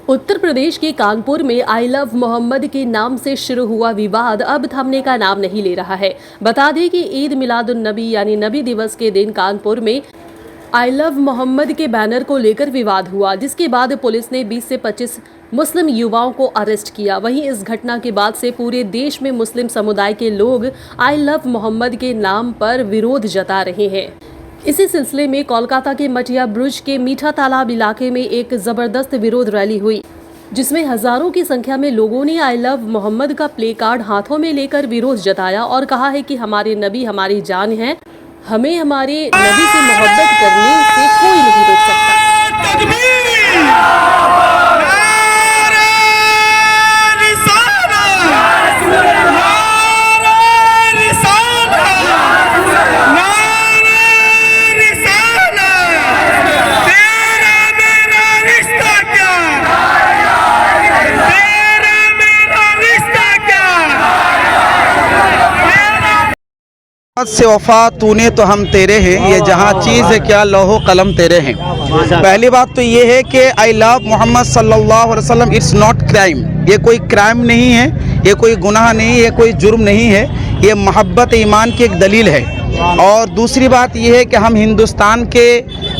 उत्तर प्रदेश के कानपुर में I love Mohammad के नाम से शुरू हुआ विवाद अब थमने का नाम नहीं ले रहा है। बता दें कि ईद मिलादुन नबी यानी नबी दिवस के दिन कानपुर में आई लव मोहम्मद के बैनर को लेकर विवाद हुआ, जिसके बाद पुलिस ने 20 से 25 मुस्लिम युवाओं को अरेस्ट किया। वहीं इस घटना के बाद से पूरे देश में मुस्लिम समुदाय के लोग आई लव मोहम्मद के नाम पर विरोध जता रहे हैं। इसी सिलसिले में कोलकाता के मटिया ब्रुज के मीठा तालाब इलाके में एक जबरदस्त विरोध रैली हुई, जिसमें हजारों की संख्या में लोगों ने आई लव मोहम्मद का प्ले कार्ड हाथों में लेकर विरोध जताया और कहा है कि हमारे नबी हमारी जान है, हमें हमारे नबी से मोहब्बत करने से कोई नहीं रोक सकता। से वफा तूने तो हम तेरे हैं, ये जहाँ चीज़ है क्या लौहो कलम तेरे हैं। पहली बात तो ये है कि आई लव मोहम्मद सल्लल्लाहु अलैहि वसल्लम इट्स नॉट क्राइम। ये कोई क्राइम नहीं है, ये कोई गुनाह नहीं, ये कोई जुर्म नहीं है, ये मोहब्बत ईमान की एक दलील है। और दूसरी बात ये है कि हम हिंदुस्तान के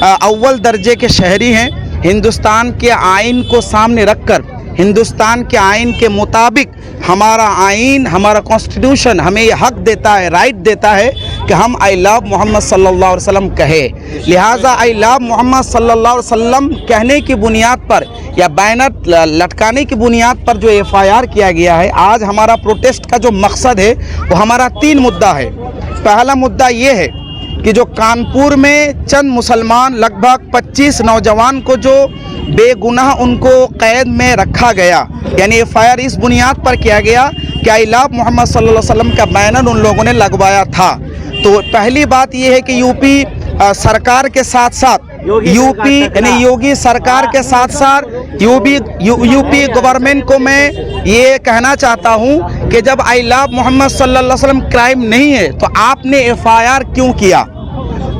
अव्वल दर्जे के शहरी हैं। हिंदुस्तान के आइन को सामने रखकर हिंदुस्तान के आइन के मुताबिक हमारा आइन, हमारा कॉन्स्टिट्यूशन हमें ये हक देता है, राइट देता है कि हम आई लव मोहम्मद सल्लल्लाहु अलैहि वसल्लम कहे। लिहाजा आई लव मोहम्मद सल्लल्लाहु अलैहि वसल्लम कहने की बुनियाद पर या बैनर लटकाने की बुनियाद पर जो FIR किया गया है, आज हमारा प्रोटेस्ट का जो मकसद है वो हमारा 3 मुद्दा है। पहला मुद्दा ये है कि जो कानपुर में चंद मुसलमान लगभग 25 नौजवान को जो बेगुनाह उनको कैद में रखा गया, यानी FIR इस बुनियाद पर किया गया कि आई लव मोहम्मद सल्लल्लाहु अलैहि वसल्लम का बैनर उन लोगों ने लगवाया था। तो पहली बात ये है कि यूपी सरकार के साथ साथ यूपी यानी योगी सरकार के साथ साथ यूपी गवर्नमेंट को मैं ये कहना चाहता हूँ कि जब आई लव मोहम्मद सल्लल्लाहु अलैहि वसल्लम क्राइम नहीं है तो आपने FIR क्यों किया?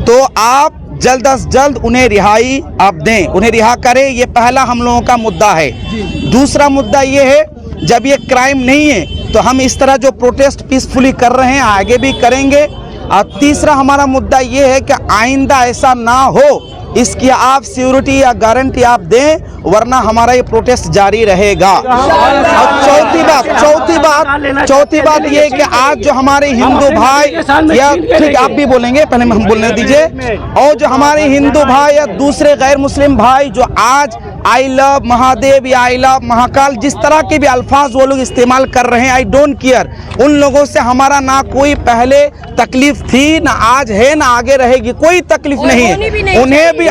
तो आप जल्द अज जल्द उन्हें रिहाई आप दें, उन्हें रिहा करें। ये पहला हम लोगों का मुद्दा है। दूसरा मुद्दा ये है, जब ये क्राइम नहीं है तो हम इस तरह जो प्रोटेस्ट पीसफुली कर रहे हैं आगे भी करेंगे। और तीसरा हमारा मुद्दा ये है कि आइंदा ऐसा ना हो, इसकी आप सिक्योरिटी या गारंटी आप दें, वरना हमारा ये प्रोटेस्ट जारी रहेगा। और चौथी बात ये कि आज जो हमारे हिंदू भाई या ठीक आप भी बोलेंगे, पहले हम बोलने दीजिए, और जो हमारे हिंदू भाई या दूसरे गैर मुस्लिम भाई जो आज आई लव महादेव या आई लव महाकाल जिस तरह के भी अल्फाज वो लोग इस्तेमाल कर रहे हैं, आई डोंट केयर। उन लोगों से हमारा ना कोई पहले तकलीफ थी, ना आज है, ना आगे रहेगी, कोई तकलीफ नहीं है। उन्हें भी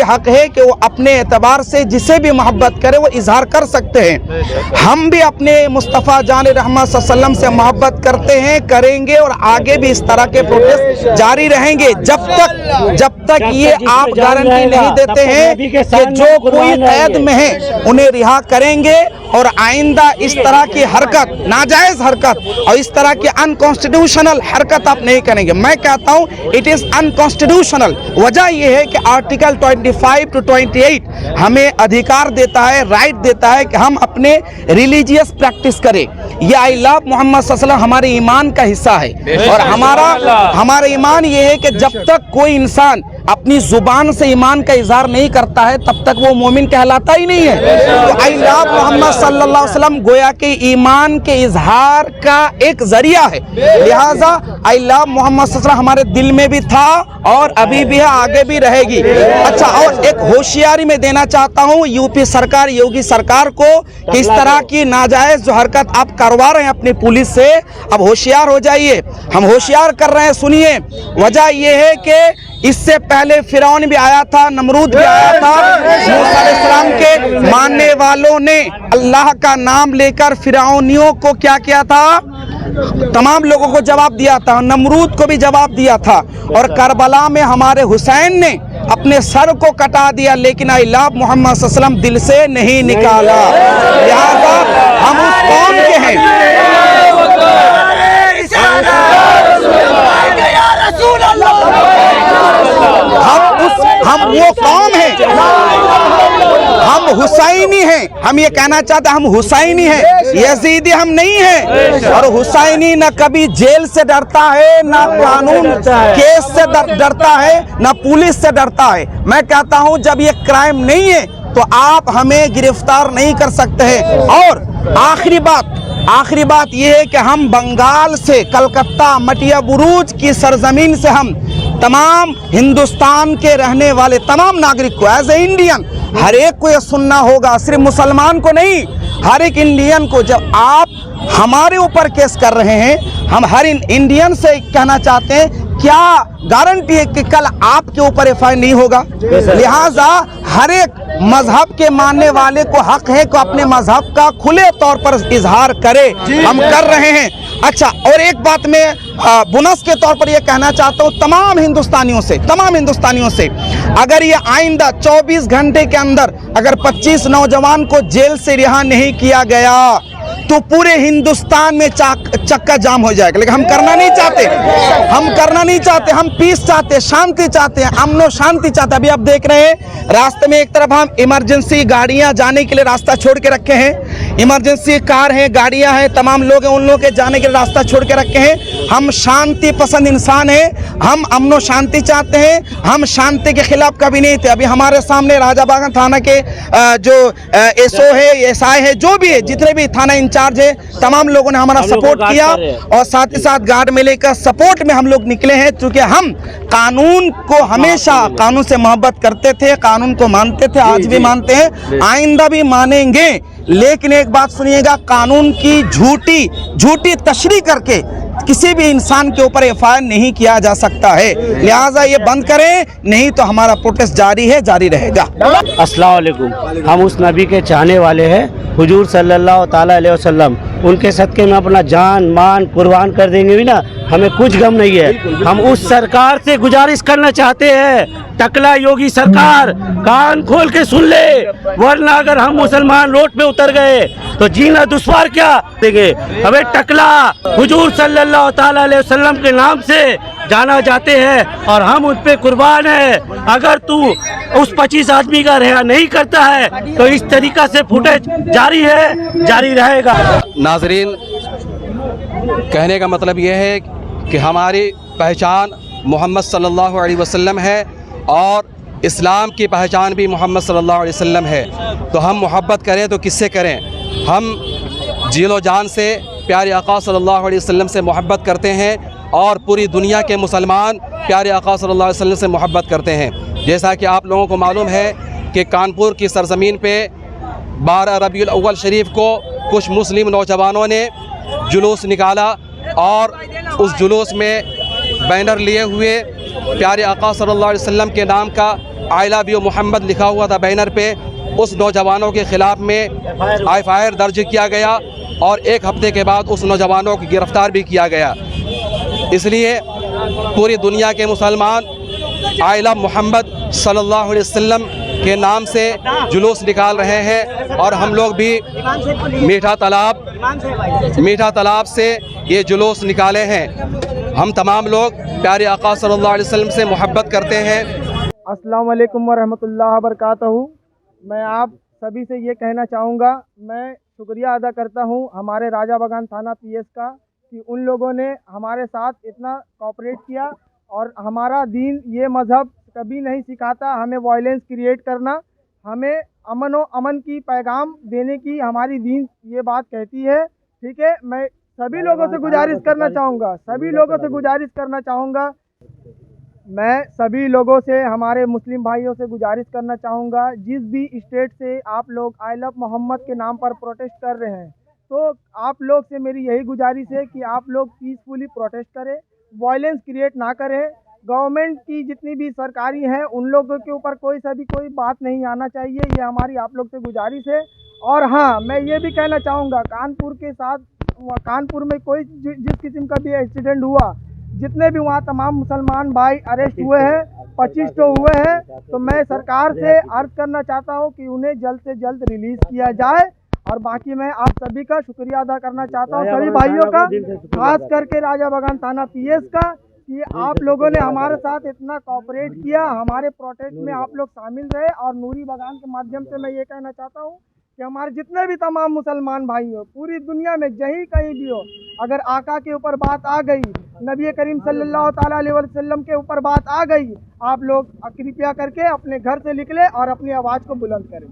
हक है कि वो अपने एतबार से जिसे भी मोहब्बत करे वो इजहार कर सकते हैं। हम भी अपने मुस्तफ़ा जान रहमत सल्लम से मोहब्बत करते हैं, करेंगे और आगे भी इस तरह के प्रोटेस्ट जारी रहेंगे जब तक ये आप गारंटी नहीं देते हैं कि जो कोई कैद में है उन्हें रिहा करेंगे और आइंदा इस तरह की हरकत, नाजायज हरकत और इस तरह की अनकॉन्स्टिट्यूशनल हरकत आप नहीं करेंगे। मैं कहता हूं इट इज अनकॉन्स्टिट्यूशनल। वजह यह है कि आर्टिकल 25 to 28 हमें अधिकार देता है, राइट देता है कि हम अपने रिलीजियस प्रैक्टिस करें। ये आई लव मोहम्मद सल्लल्लाहु अलैहि वसल्लम हमारे ईमान का हिस्सा है और हमारा ईमान ये है कि जब तक कोई इंसान अपनी जुबान से ईमान का इजहार नहीं करता है तब तक वो मोमिन कहलाता ही नहीं है। तो आई लव मोहम्मद सल्लल्लाहु अलैहि वसल्लम गोया के ईमान के इजहार का एक जरिया है। लिहाजा आई लव मोहम्मद सल्लल्लाहु अलैहि वसल्लम हमारे दिल में भी था और अभी भी है, आगे भी रहेगी। अच्छा, और एक होशियारी में देना चाहता हूँ यूपी सरकार, योगी सरकार को कि इस तरह की नाजायज जो हरकत आप करवा रहे हैं अपनी पुलिस से, अब होशियार हो जाइए। हम होशियार कर रहे हैं, सुनिए। वजह यह है कि इससे पहले फिरौन भी आया था, नमरूद भी आया था। मूसा अलैहिस्सलाम के मानने वालों ने अल्लाह का नाम लेकर फिरौनियों को क्या किया था? तमाम लोगों को जवाब दिया था, नमरूद को भी जवाब दिया था। और करबला में हमारे हुसैन ने अपने सर को कटा दिया, लेकिन आई लव मोहम्मद सल्लल्लाहु अलैहि वसल्लम दिल से नहीं निकाला। लिहाजा हम उस कौम के हैं। हम हम वो कौम हैं, हम हुसैनी हैं। हम ये कहना चाहते हैं हम हुसैनी हैं, यजीदी हम नहीं हैं। और हुसैनी न कभी जेल से डरता है, न कानून केस से डरता है, न पुलिस से डरता है। मैं कहता हूं जब ये क्राइम नहीं है तो आप हमें गिरफ्तार नहीं कर सकते हैं। और आखिरी बात यह है कि हम बंगाल से, कलकत्ता, मटिया बुरूज की सरजमीन से हम तमाम हिंदुस्तान के रहने वाले तमाम नागरिक को, एज ए इंडियन, हर एक को यह सुनना होगा, सिर्फ मुसलमान को नहीं, हर एक इंडियन को। जब आप हमारे ऊपर केस कर रहे हैं, हम हर इंडियन से कहना चाहते हैं, क्या गारंटी है कि कल आपके ऊपर एफआईआर नहीं होगा? लिहाजा हर एक मजहब के मानने वाले को हक है कि अपने मजहब का खुले तौर पर इजहार करे, हम कर रहे हैं। अच्छा, और एक बात मैं बोनस के तौर पर यह कहना चाहता हूँ तमाम हिंदुस्तानियों से, अगर ये आइंदा 24 घंटे के अंदर अगर 25 नौजवान को जेल से रिहा नहीं किया गया तो पूरे हिंदुस्तान में चक्का जाम हो जाएगा। लेकिन हम करना नहीं चाहते, हम पीस चाहते हैं, शांति चाहते हैं, अमन और शांति चाहते हैं। अभी आप देख रहे हैं रास्ते में एक तरफ हम इमरजेंसी गाड़ियां जाने के लिए रास्ता छोड़ के रखे हैं, इमरजेंसी कार हैं, गाड़ियां हैं, तमाम लोग हैं, उन लोगों के जाने के लिए रास्ता छोड़ के रखे हैं। हम शांति पसंद इंसान हैं, हम अमन और शांति चाहते हैं, हम शांति के खिलाफ कभी नहीं थे। अभी हमारे सामने राजाबागन थाना के जो एसओ है, एसआई है, जो भी है, जितने भी थाना इंचार्ज है, तमाम लोगों ने हमारा सपोर्ट किया और साथ ही साथ गार्ड मेले का सपोर्ट में हम लोग निकले हैं, क्योंकि हम कानून को हमेशा, कानून से मोहब्बत करते थे, कानून को मानते थे, आज भी मानते हैं, आइंदा भी मानेंगे। लेकिन एक बात सुनिएगा, कानून की झूठी तशरीह करके किसी भी इंसान के ऊपर एफआईआर नहीं किया जा सकता है। लिहाजा ये बंद करें, नहीं तो हमारा प्रोटेस्ट जारी रहेगा। अस्सलाम वालेकुम। हम उस नबी के चाहने वाले हैं, हुजूर सल्लल्लाहु ताला अलैहि वसल्लम, उनके सदक़े में अपना जान मान कुर्बान कर देंगे भी ना, हमें कुछ गम नहीं है। हम उस सरकार से गुजारिश करना चाहते हैं, टकला योगी सरकार कान खोल के सुन ले, वरना अगर हम मुसलमान रोड पे उतर गए तो जीना दुश्वार क्या देंगे। हमें टकला हुजूर सल्लल्लाहु ताला अलैहि वसल्लम के नाम से जाना जाते हैं और हम उस पे कुर्बान है। अगर तू उस 25 आदमी का रिहा नहीं करता है तो इस तरीका से फुटेज जारी रहेगा। नाजरीन, कहने का मतलब यह है कि हमारी पहचान मोहम्मद सल्लल्लाहु अलैहि वसल्लम है और इस्लाम की पहचान भी मोहम्मद सल्लल्लाहु अलैहि वसल्लम है। तो हम मोहब्बत करें तो किससे करें? हम जीलो जान से प्यारे आका सल्लल्लाहु अलैहि वसल्लम से मोहब्बत करते हैं और पूरी दुनिया के मुसलमान प्यारे आका सल्लल्लाहु अलैहि वसल्लम से मोहब्बत करते हैं। जैसा कि आप लोगों को मालूम है कि कानपुर की सरज़मीन पे 12 रबीउल अव्वल शरीफ को कुछ मुस्लिम नौजवानों ने जुलूस निकाला और उस जुलूस में बैनर लिए हुए प्यारे आका सल्लल्लाहु अलैहि वसल्लम के नाम का आई लव यू मोहम्मद लिखा हुआ था बैनर पे। उस नौजवानों के ख़िलाफ़ में एफआईआर दर्ज किया गया और एक हफ्ते के बाद उस नौजवानों को गिरफ़्तार भी किया गया। इसलिए पूरी दुनिया के मुसलमान आई लव मोहम्मद सल्लल्लाहु अलैहि वसल्लम के नाम से जुलूस निकाल रहे हैं और हम लोग भी मीठा तालाब से ये जुलूस निकाले हैं। हम तमाम लोग प्यारे आका सल्लल्लाहु अलैहि वसल्लम से मोहब्बत करते हैं। अस्सलाम वालेकुम वरहमतुल्लाह वबरकातहू। मैं आप सभी से ये कहना चाहूँगा, मैं शुक्रिया अदा करता हूँ हमारे राजाबागन थाना पीएस का कि उन लोगों ने हमारे साथ इतना कोऑपरेट किया। और हमारा दीन ये मज़हब कभी नहीं सिखाता हमें वायलेंस क्रिएट करना, हमें अमन की पैगाम देने की हमारी दीन ये बात कहती है। ठीक है, मैं सभी लोगों से गुजारिश करना चाहूँगा, मैं सभी लोगों से, हमारे मुस्लिम भाइयों से गुजारिश करना चाहूँगा, जिस भी स्टेट से आप लोग आई लव मोहम्मद के नाम पर प्रोटेस्ट कर रहे हैं, तो आप लोग से मेरी यही गुजारिश है कि आप लोग पीसफुली प्रोटेस्ट करें, वायलेंस क्रिएट ना करें। गवर्नमेंट की जितनी भी सरकारी हैं उन लोगों के ऊपर कोई बात नहीं आना चाहिए, ये हमारी आप लोग से गुजारिश है। और हाँ, मैं ये भी कहना चाहूँगा, कानपुर में कोई जिस किस्म का भी एक्सीडेंट हुआ, जितने भी वहाँ तमाम मुसलमान भाई अरेस्ट हुए हैं, 25 तो हुए हैं, तो मैं सरकार से अर्ज करना चाहता हूँ कि उन्हें जल्द से जल्द रिलीज़ किया जाए। और बाकी मैं आप सभी का शुक्रिया अदा करना चाहता हूँ, सभी भाइयों का, खास करके राजाबागन थाना पीएस का, कि आप लोगों ने हमारे साथ इतना कोऑपरेट किया, हमारे प्रोटेस्ट में आप लोग शामिल रहे। और नूरी बगान के माध्यम से मैं ये कहना चाहता हूँ कि हमारे जितने भी तमाम मुसलमान भाई हो पूरी दुनिया में जहीं कहीं भी हो, अगर आका के ऊपर बात आ गई, नबी करीम सल्लल्लाहु ताला अलैहि वसल्लम के ऊपर बात आ गई, आप लोग कृपया करके अपने घर से निकले और अपनी आवाज़ को बुलंद करें।